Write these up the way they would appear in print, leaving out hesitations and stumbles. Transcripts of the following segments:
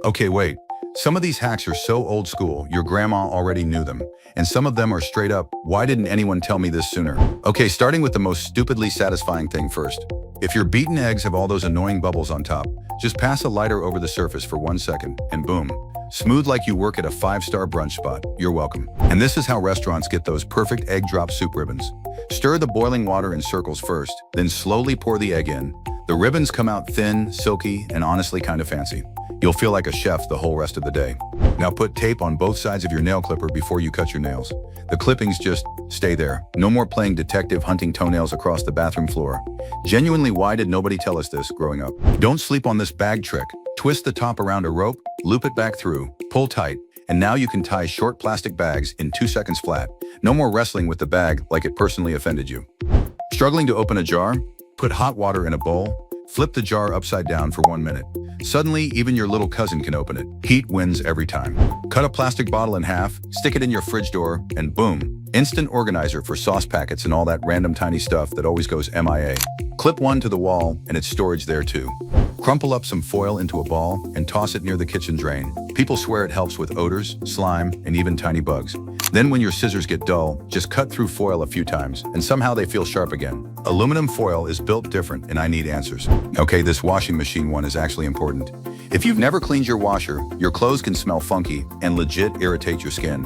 Okay, wait. Some of these hacks are so old school, your grandma already knew them. And some of them are straight up, why didn't anyone tell me this sooner? Okay, starting with the most stupidly satisfying thing first. If your beaten eggs have all those annoying bubbles on top, just pass a lighter over the surface for 1 second, and boom. Smooth like you work at a 5-star brunch spot. You're welcome. And this is how restaurants get those perfect egg drop soup ribbons. Stir the boiling water in circles first, then slowly pour the egg in. The ribbons come out thin, silky, and honestly kind of fancy. You'll feel like a chef the whole rest of the day. Now put tape on both sides of your nail clipper before you cut your nails. The clippings just stay there. No more playing detective hunting toenails across the bathroom floor. Genuinely, why did nobody tell us this growing up? Don't sleep on this bag trick. Twist the top around a rope, loop it back through, pull tight, and now you can tie short plastic bags in 2 seconds flat. No more wrestling with the bag like it personally offended you. Struggling to open a jar? Put hot water in a bowl. Flip the jar upside down for 1 minute. Suddenly, even your little cousin can open it. Heat wins every time. Cut a plastic bottle in half, stick it in your fridge door, and boom, instant organizer for sauce packets and all that random tiny stuff that always goes MIA. Clip one to the wall, and it's storage there too. Crumple up some foil into a ball and toss it near the kitchen drain. People swear it helps with odors, slime, and even tiny bugs. Then when your scissors get dull, just cut through foil a few times, and somehow they feel sharp again. Aluminum foil is built different, and I need answers. Okay, this washing machine one is actually important. If you've never cleaned your washer, your clothes can smell funky and legit irritate your skin.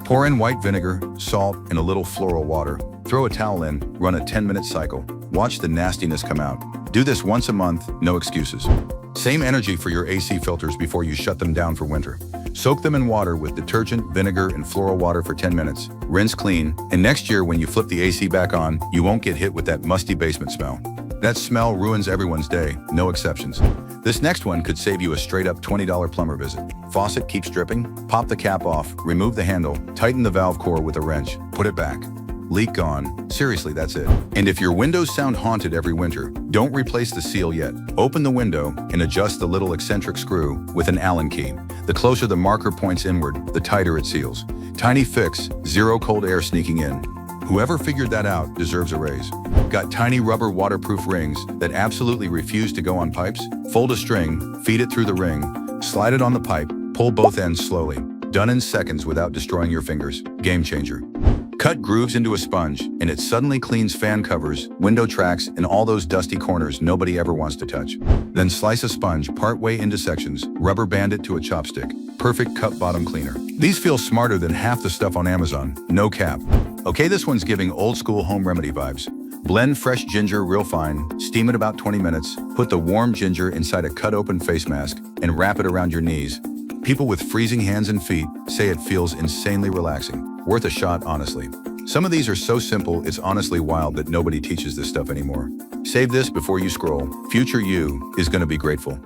Pour in white vinegar, salt, and a little floral water. Throw a towel in, run a 10-minute cycle. Watch the nastiness come out. Do this once a month, no excuses. Same energy for your AC filters before you shut them down for winter. Soak them in water with detergent, vinegar, and floral water for 10 minutes. Rinse clean, and next year when you flip the AC back on, you won't get hit with that musty basement smell. That smell ruins everyone's day, no exceptions. This next one could save you a straight-up $20 plumber visit. Faucet keeps dripping? Pop the cap off, remove the handle, tighten the valve core with a wrench, put it back. Leak gone. Seriously, that's it. And if your windows sound haunted every winter, don't replace the seal yet. Open the window and adjust the little eccentric screw with an Allen key. The closer the marker points inward, the tighter it seals. Tiny fix, zero cold air sneaking in. Whoever figured that out deserves a raise. Got tiny rubber waterproof rings that absolutely refuse to go on pipes? Fold a string, feed it through the ring, slide it on the pipe, pull both ends slowly. Done in seconds without destroying your fingers. Game changer. Cut grooves into a sponge, and it suddenly cleans fan covers, window tracks, and all those dusty corners nobody ever wants to touch. Then slice a sponge partway into sections, rubber band it to a chopstick. Perfect cup bottom cleaner. These feel smarter than half the stuff on Amazon. No cap. Okay, this one's giving old school home remedy vibes. Blend fresh ginger real fine, steam it about 20 minutes, put the warm ginger inside a cut open face mask, and wrap it around your knees. People with freezing hands and feet say it feels insanely relaxing. Worth a shot, honestly. Some of these are so simple, it's honestly wild that nobody teaches this stuff anymore. Save this before you scroll. Future you is gonna be grateful.